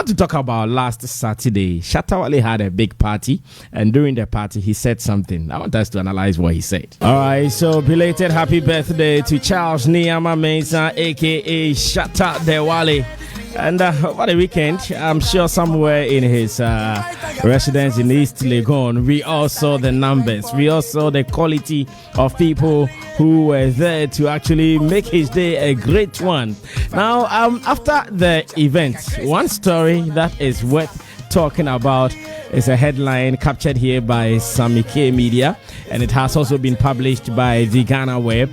want to talk about last Saturday. Shatta Wale had a big party, and during the party, he said something. I want us to analyze what he said. All right, so belated happy birthday to Charles Niyama Mensah, aka Shatta Wale. And over the weekend, I'm sure somewhere in his residence in East Legon, we all saw the numbers. We all saw the quality of people who were there to actually make his day a great one. Now, after the event, one story that is worth talking about is a headline captured here by Sammy Media, and it has also been published by the Ghana Web.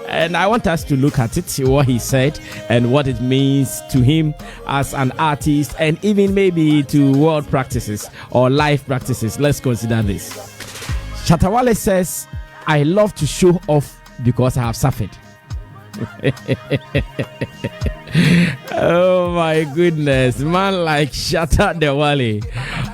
And I want us to look at it, what he said, and what it means to him as an artist, and even maybe to world practices or life practices. Let's consider this. Shatta Wale says, I love to show off because I have suffered. Oh my goodness, man like Shatta Wale.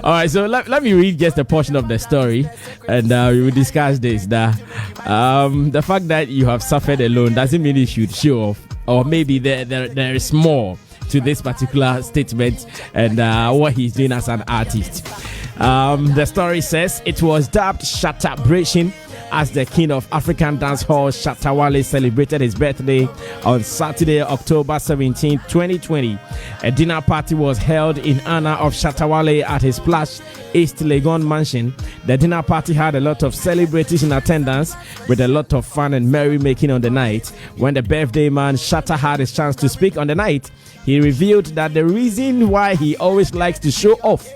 All right, so let me read just a portion of the story, and we will discuss this. The fact that you have suffered alone doesn't mean you should show off, or maybe there is more to this particular statement and what he's doing as an artist. The story says it was dubbed Shattabration as the king of African dancehall. Shatta Wale celebrated his birthday on Saturday, October 17, 2020. A dinner party was held in honor of Shatta Wale at his plush East Legon mansion. The dinner party had a lot of celebrities in attendance with a lot of fun and merrymaking on the night. When the birthday man Shatta had his chance to speak on the night, he revealed that the reason why he always likes to show off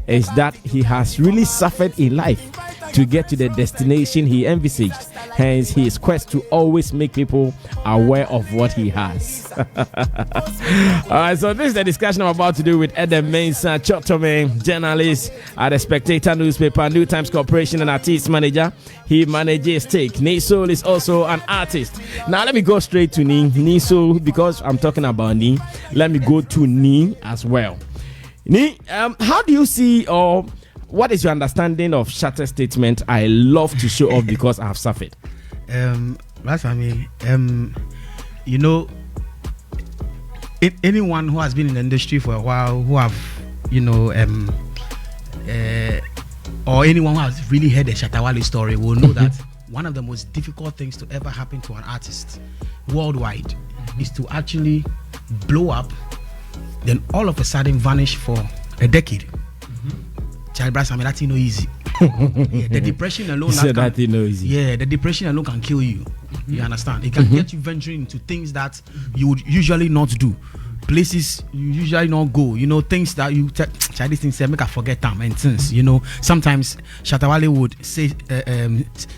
is that he has really suffered in life to get to the destination he envisaged. Hence his quest to always make people aware of what he has. Alright, so this is the discussion I'm about to do with Adam Mensah Chotome, journalist at the Spectator newspaper, New Times Corporation, and artist manager. He manages Take. Nisol is also an artist. Now let me go straight to Nisol, because I'm talking about Ni. Let me go to Ni as well. Ni, how do you see, or what is your understanding of Shatta's statement, I love to show off because I have suffered? That's I mean, you know, anyone who has been in the industry for a while, who have, you know, or anyone who has really heard the Shatta Wale story will know that one of the most difficult things to ever happen to an artist worldwide is to actually blow up, then all of a sudden vanish for a decade. Child brass, I mean, that's no easy. Yeah, the depression alone the depression alone can kill you. You understand? It can get you venturing into things that you would usually not do, places you usually not go, you know, things that you these things say make I forget them and things, you know. Sometimes Shatta Wale would say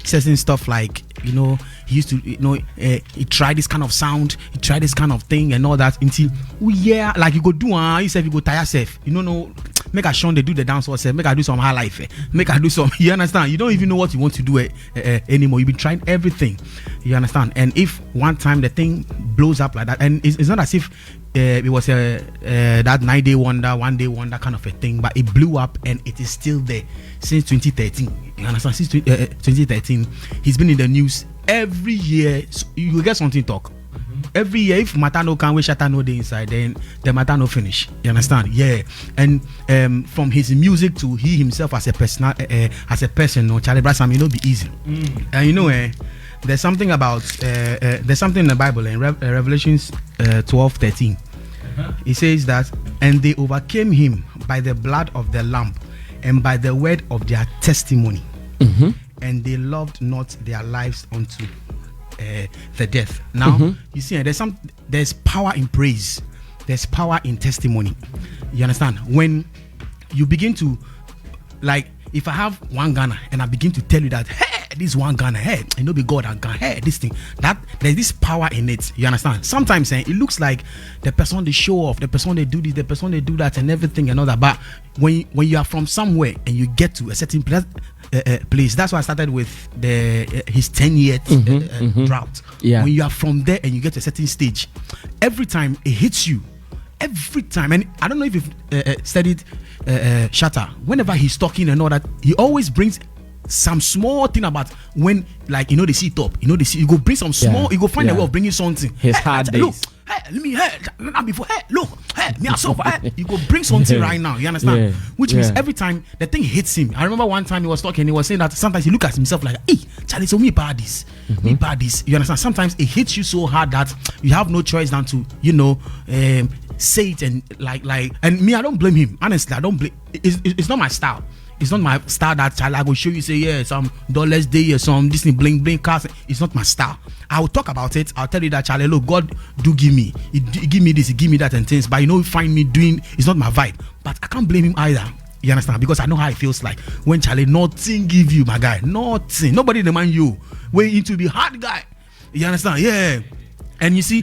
certain stuff like, you know, he used to, you know, he tried this kind of sound, he tried this kind of thing and all that until like you go do you say you go tire yourself, you know, make a Sean they do the dance or say make I do some high life, make I do some, you understand? You don't even know what you want to do anymore. You've been trying everything, you understand? And if one time the thing blows up like that, and it's not as if it was that 1 day wonder kind of a thing, but it blew up and it is still there since 2013. You understand? Since 2013, he's been in the news every year. So you will get something to talk. Every year, if matter no can we Shatta no the inside, then the matter no finish. You understand? Yeah. And from his music to he himself as a person, no Charlie Brass, I mean, it'll be easy. And you know, there's something about there's something in the Bible in Revelations 12:13. It says that, and they overcame him by the blood of the Lamb and by the word of their testimony, and they loved not their lives unto the death. Now you see, there's power in praise, there's power in testimony. You understand? When you begin to, like, if I have one Ghana and I begin to tell you that, hey, this one Ghana, hey, I know be God and Ghana, hey, this thing, that there's this power in it. You understand? Sometimes it looks like the person they show off, the person they do this, the person they do that, and everything and all that. But when you are from somewhere and you get to a certain place, that's why I started with his 10-year drought. Yeah. When you are from there and you get to a certain stage, every time it hits you. Every time, and I don't know if you've studied Shatta. Whenever he's talking and all that, he always brings some small thing about when, like, you know, they see top, you know, they see, you go bring some small, you go find a way of bringing something. His hard days. Look, hey, let me, hey, before, hey, look, hey, me so you go bring something right now. You understand? Which means every time the thing hits him. I remember one time he was talking, he was saying that sometimes he look at himself like, hey, Charlie, so me bad this. Me bad this. You understand? Sometimes it hits you so hard that you have no choice than to, say it and like and me, I don't blame him. Honestly, I don't blame. It's not my style. It's not my style that I will show you, say, yeah, some dollars day or some Disney bling cars. It's not my style. I will talk about it. I'll tell you that, Charlie, look, God do give me. He give me this, he give me that and things. But find me doing, it's not my vibe. But I can't blame him either. You understand? Because I know how it feels like when Charlie, nothing give you, my guy. Nothing. Nobody demand you. When you to be hard guy. You understand? Yeah. And you see,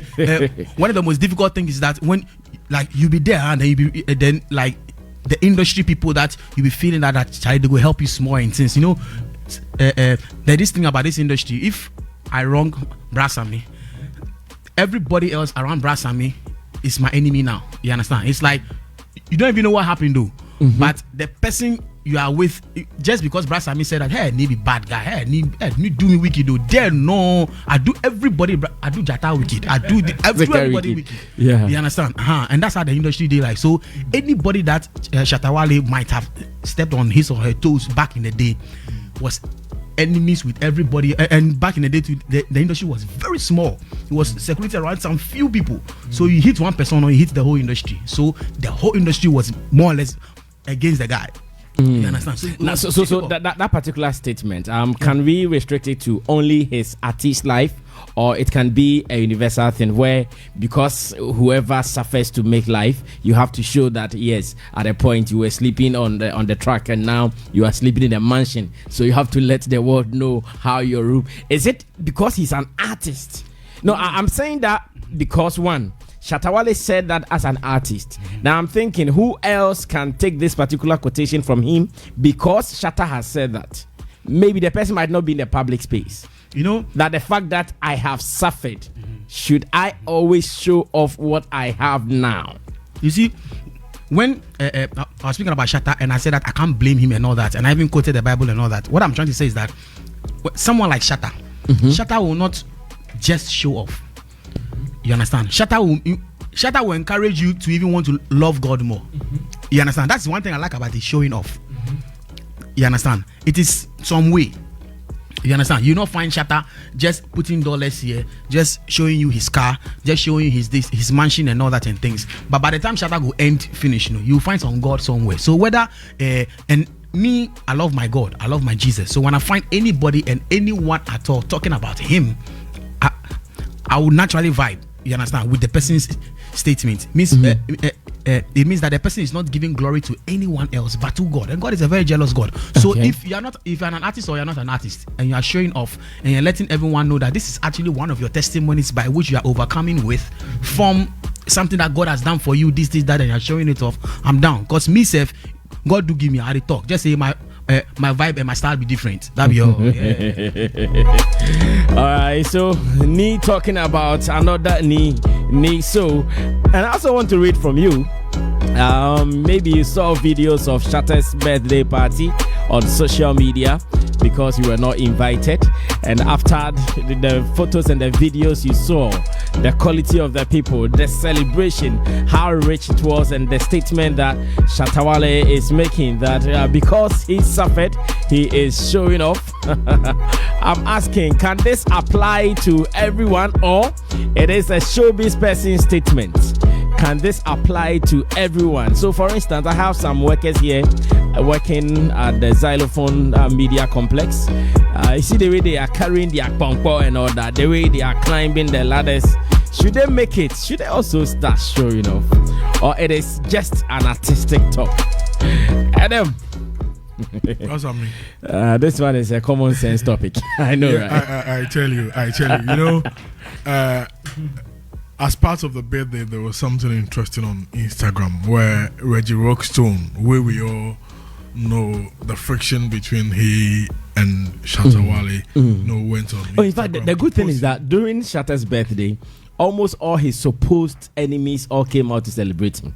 one of the most difficult things is that when, like, you be there and then you be, then like, the industry people that you be feeling that Charlie, they will help you small and things. There's this thing about this industry. If I wrong Sammy, everybody else around Sammy is my enemy now. You understand? It's like you don't even know what happened though. But the person you are with, just because Sammy said that, hey, need be bad guy, hey, need do me wicked though. There no, I do everybody, I do Jata wicked, I do everybody wicked. Yeah, you understand? And that's how the industry they like. So anybody that Shatta Wale might have stepped on his or her toes back in the day was enemies with everybody. And back in the day, the industry was very small. It was circulated around some few people. So you hit one person or you hit the whole industry. So the whole industry was more or less against the guy. You understand? So that particular statement, can we restrict it to only his artist life, or it can be a universal thing where, because whoever suffers to make life, you have to show that yes, at a point you were sleeping on the track and now you are sleeping in a mansion, so you have to let the world know how your room is. It because he's an artist? No, I'm saying that because one, Shatta Wale said that as an artist. Now I'm thinking, who else can take this particular quotation from him? Because Shatta has said that. Maybe the person might not be in the public space. That the fact that I have suffered, should I always show off what I have now? You see, when I was speaking about Shatta and I said that I can't blame him and all that, and I even quoted the Bible and all that, what I'm trying to say is that someone like Shatta, Shatta will not just show off. You understand? Shatta will encourage you to even want to love God more. You understand? That's one thing I like about it, showing off. You understand? It is some way. You understand? You not find Shatta just putting dollars here, just showing you his car, just showing you his mansion and all that and things. But by the time Shatta go end finish, you'll find some God somewhere. So whether and me, I love my God, I love my Jesus. So when I find anybody and anyone at all talking about him, I would naturally vibe. You understand? With the person's statement. Means it means that the person is not giving glory to anyone else but to God. And God is a very jealous God. So if you're an artist or you're not an artist and you are showing off and you're letting everyone know that this is actually one of your testimonies by which you are overcoming with from something that God has done for you, this, that, and you're showing it off, I'm down. Because myself, God do give me how to talk. Just say my vibe and my style be different. That be all. Alright, so Ni talking about another Ni. So, and I also want to read from you. Maybe you saw videos of Shatta's birthday party on social media because you were not invited, and after the photos and the videos you saw, the quality of the people, the celebration, how rich it was, and the statement that Shatta Wale is making that because he suffered, he is showing off. I'm asking, can this apply to everyone, or it is a showbiz person statement? Can this apply to everyone? So for instance, I have some workers here working at the Xylophone Media Complex. You see the way they are carrying their pongpo and all that, the way they are climbing the ladders. Should they make it? Should they also start showing off? Or it is just an artistic talk? Adam. What's up, me? This one is a common sense topic. I know, right? I tell you. As part of the birthday, there was something interesting on Instagram where Reggie Rockstone, where we all know the friction between he and Shatta Wale, went on. In fact, the good thing is that during Shatta's birthday, almost all his supposed enemies all came out to celebrate him.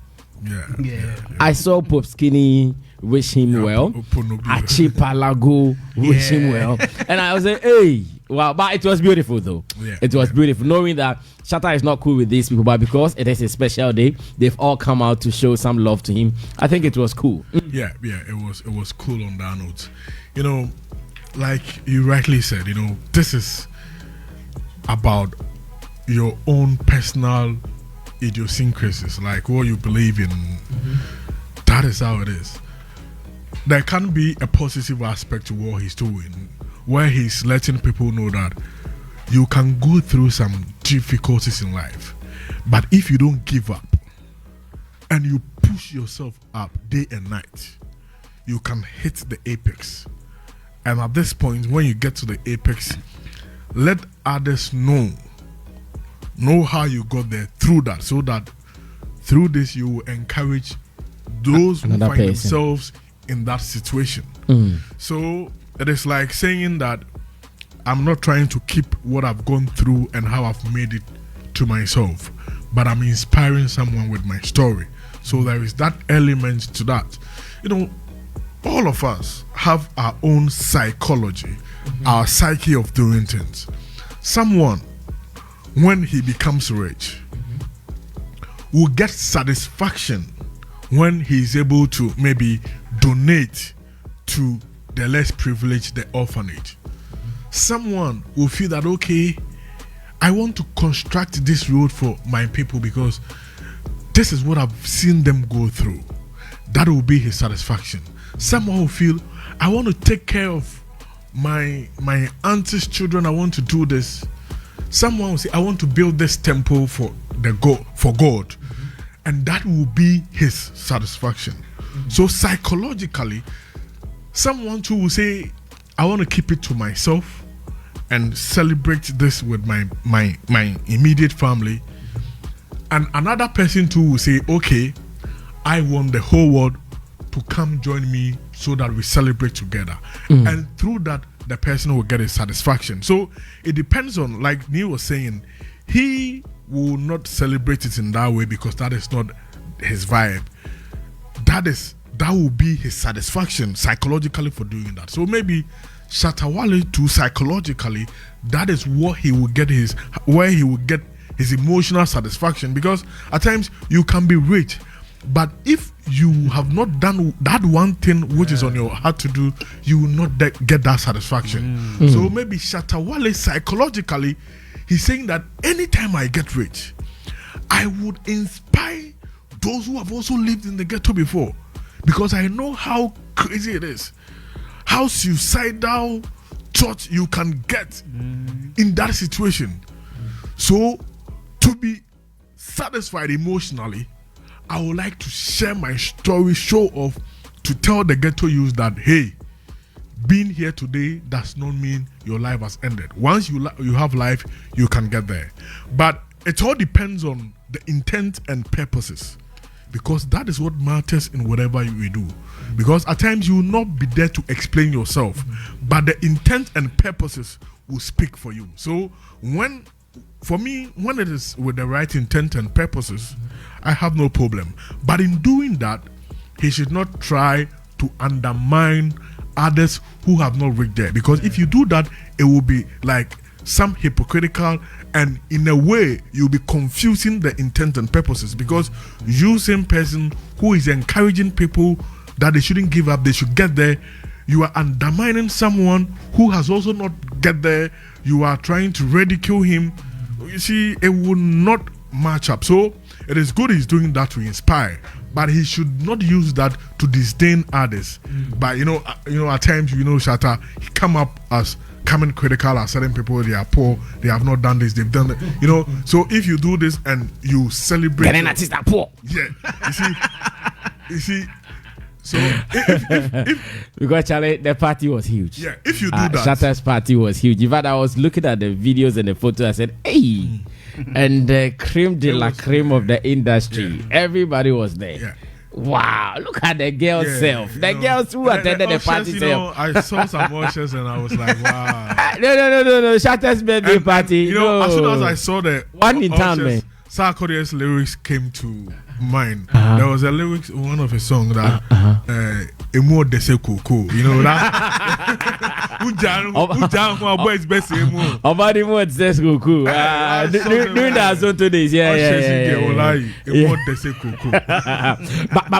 Yeah. I saw Pop Skinny wish him well. Achipalago wish him well. And I was like, hey, Wow, but it was beautiful though. Yeah, it was beautiful knowing that Shatta is not cool with these people, but because it is a special day, they've all come out to show some love to him. I think it was cool. Yeah, it was cool on that note. You know, like you rightly said, you know, this is about your own personal idiosyncrasies, like what you believe in. That is how it is. There can be a positive aspect to what he's doing, where he's letting people know that you can go through some difficulties in life, but if you don't give up and you push yourself up day and night, you can hit the apex. And at this point, when you get to the apex, let others know how you got there through that, so that through this you will encourage those who find themselves in that situation. So it is like saying that I'm not trying to keep what I've gone through and how I've made it to myself, but I'm inspiring someone with my story. So there is that element to that. You know, all of us have our own psychology, our psyche of doing things. Someone, when he becomes rich, will get satisfaction when he's able to maybe donate to the less privileged, the orphanage. Someone will feel that, okay, I want to construct this road for my people because this is what I've seen them go through. That will be his satisfaction. Someone will feel, I want to take care of my auntie's children. I want to do this. Someone will say, I want to build this temple for God. And that will be his satisfaction. So psychologically, someone too will say, I want to keep it to myself and celebrate this with my immediate family. And another person too will say, okay, I want the whole world to come join me so that we celebrate together. And through that, the person will get a satisfaction. So it depends on, like Neil was saying, he will not celebrate it in that way because that is not his vibe. That will be his satisfaction psychologically for doing that. So maybe Shatta Wale too, psychologically, that is what he will get his emotional satisfaction. Because at times you can be rich, but if you have not done that one thing which is on your heart to do, you will not get that satisfaction. So maybe Shatta Wale psychologically, he's saying that anytime I get rich, I would inspire those who have also lived in the ghetto before, because I know how crazy it is, how suicidal thoughts you can get in that situation. So to be satisfied emotionally, I would like to share my story, show off, to tell the ghetto youth that, hey, being here today does not mean your life has ended. Once you have life, you can get there. But it all depends on the intent and purposes, because that is what matters in whatever you do. Because at times you will not be there to explain yourself, but the intent and purposes will speak for you. So for me, when it is with the right intent and purposes, I have no problem. But in doing that, he should not try to undermine others who have not reached there, because if you do that, it will be like some hypocritical, and in a way you'll be confusing the intent and purposes, because you, same person who is encouraging people that they shouldn't give up, they should get there, you are undermining someone who has also not get there. You are trying to ridicule him. You see, it will not match up. So it is good he's doing that to inspire, but he should not use that to disdain others. But you know, at times, Shatta, he come up as coming critical at certain people. They are poor, they have not done this, they've done that. So if you do this and you celebrate, artists are poor. Yeah, you see. So if because Charlie, the party was huge. Yeah, if you do that, Shatta's party was huge. In fact, I was looking at the videos and the photos. I said, "Hey," and the creme de la creme of the industry. Yeah. Everybody was there. Yeah. Wow, look at the girls' self. The girls who attended the party. I saw some ushers and I was like, wow. No. Shatta's birthday party. As soon as I saw the one in town, man, Sarkodie's lyrics came to mind. There was a lyrics in one of his songs that Emo Dese Koko, that boys best About the what says Goku. During the Azonto days,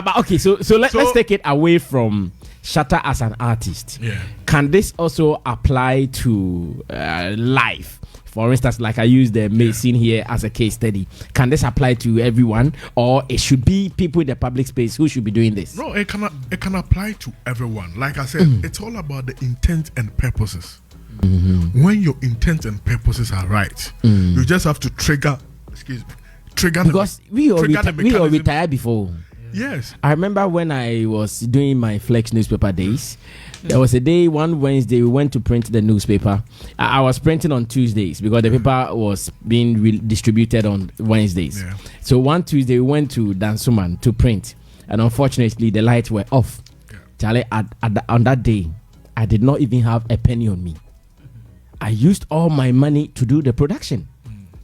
But okay, so let's take it away from Shatta as an artist. Yeah. Can this also apply to life? For instance, like I use the Mason here as a case study. Can this apply to everyone, or it should be people in the public space who should be doing this? No, it can apply to everyone. Like I said, it's all about the intent and purposes. When your intent and purposes are right, you just have to trigger because we all retired before. Yes. I remember when I was doing my Flex newspaper days, there was a day, one Wednesday, we went to print the newspaper. I was printing on Tuesdays because the paper was being distributed on Wednesdays. Yeah. So one Tuesday, we went to Dansuman to print. And unfortunately, the lights were off. Yeah. Charlie, on that day, I did not even have a penny on me. I used all my money to do the production.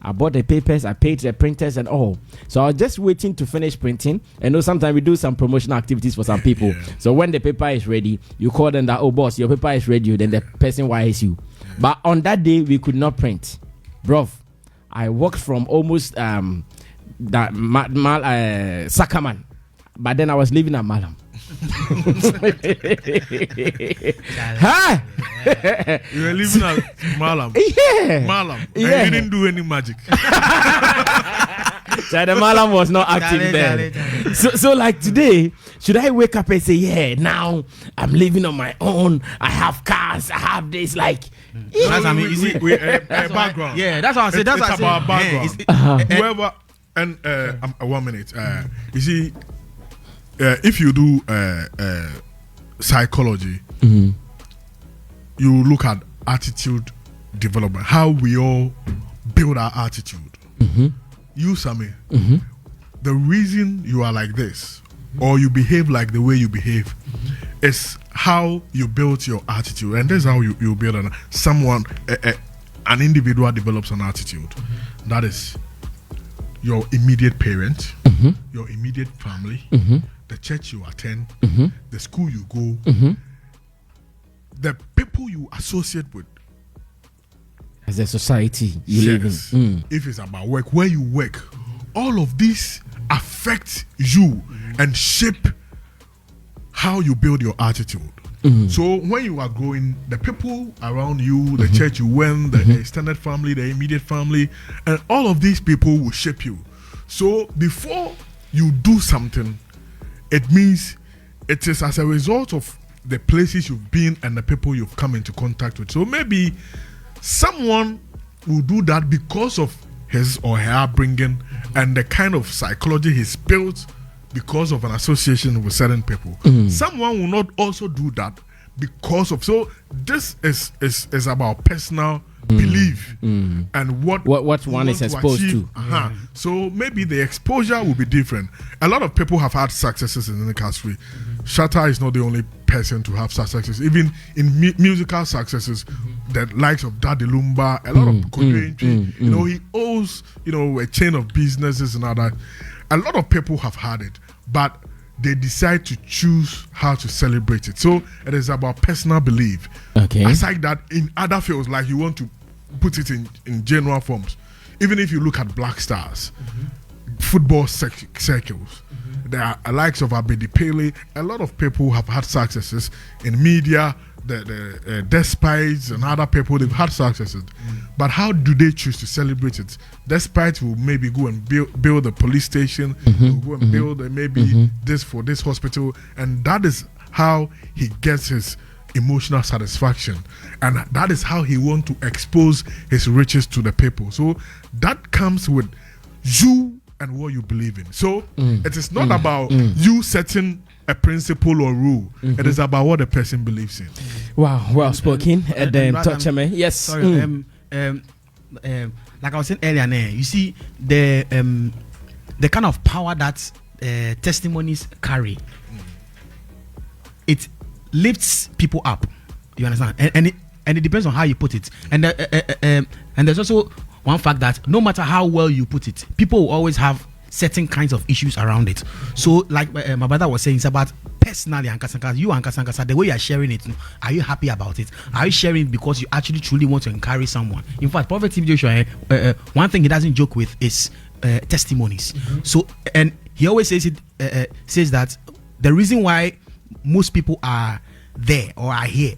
I bought the papers, I paid the printers and all. So I was just waiting to finish printing. And know sometimes we do some promotional activities for some people. Yeah. So when the paper is ready, you call them that, oh boss, your paper is ready. Then the person wires you. Yeah. But on that day, we could not print. Bruv, I worked from almost Sakaman. But then I was living at Malam. Huh? You were living at Malam. Yeah. Malam. Yeah. And you didn't do any magic. So the Malam was not active then. So like today, should I wake up and say, yeah, now I'm living on my own. I have cars. I have this. Like, That's I mean, background. Yeah, that's what I said. That's it's what about I said. background. Whoever and 1 minute. You see, if you do psychology, you look at attitude development, how we all build our attitude. You, Sammy, the reason you are like this or you behave like the way you behave is how you built your attitude, and that's how you build an individual develops an attitude. That is your immediate parent, your immediate family, the church you attend, the school you go, the people you associate with. As a society you live in. If it's about work, where you work, all of these affect you and shape how you build your attitude. So when you are growing, the people around you, the church you went, the extended family, the immediate family, and all of these people will shape you. So before you do something, it means it is as a result of the places you've been and the people you've come into contact with. So maybe someone will do that because of his or her upbringing and the kind of psychology he's built because of an association with certain people. Someone will not also do that because of. So this is about personal belief and what one is exposed to. So maybe the exposure will be different. A lot of people have had successes in the country. Shatta is not the only person to have successes. Even in musical successes, the likes of Daddy Lumba, a lot of Kodoentry, he owes a chain of businesses and other. A lot of people have had it, but they decide to choose how to celebrate it. So it is about personal belief. Okay. Aside that, in other fields, like you want to put it in general forms, even if you look at black stars, football circles, there are likes of Abedi Pele. A lot of people have had successes in media. The Despites and other people, they've had successes. But how do they choose to celebrate it? Despites will maybe go and build a police station, will go and build maybe this for this hospital, and that is how he gets his emotional satisfaction, and that is how he wants to expose his riches to the people. So that comes with you and what you believe in. So it is not about you setting a principle or rule. It is about what the person believes in. Wow, well spoken. And then touch me. Yes. Sorry. Like I was saying earlier, you see the kind of power that testimonies carry. It lifts people up. You understand? And it depends on how you put it. And there's also one fact that no matter how well you put it, people will always have certain kinds of issues around it. So like my brother was saying, it's about personally, Ankasankasa, the way you are sharing it, are you happy about it? Are you sharing it because you actually truly want to encourage someone? In fact, Prophet T.B. Joshua, one thing he doesn't joke with is testimonies. So, and he always says that the reason why most people are there or are here,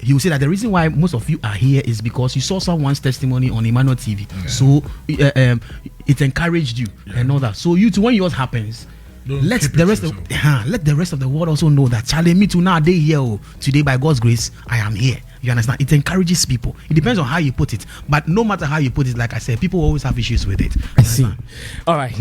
he will say that the reason why most of you are here is because you saw someone's testimony on Emmanuel TV. So it encouraged you and all that. So you too, when yours happens, let the rest of the world also know that Charlie, me too, now they here today by God's grace I am here. You understand? It encourages people. It depends on how you put it, but no matter how you put it, like I said, people always have issues with it. I see. All right.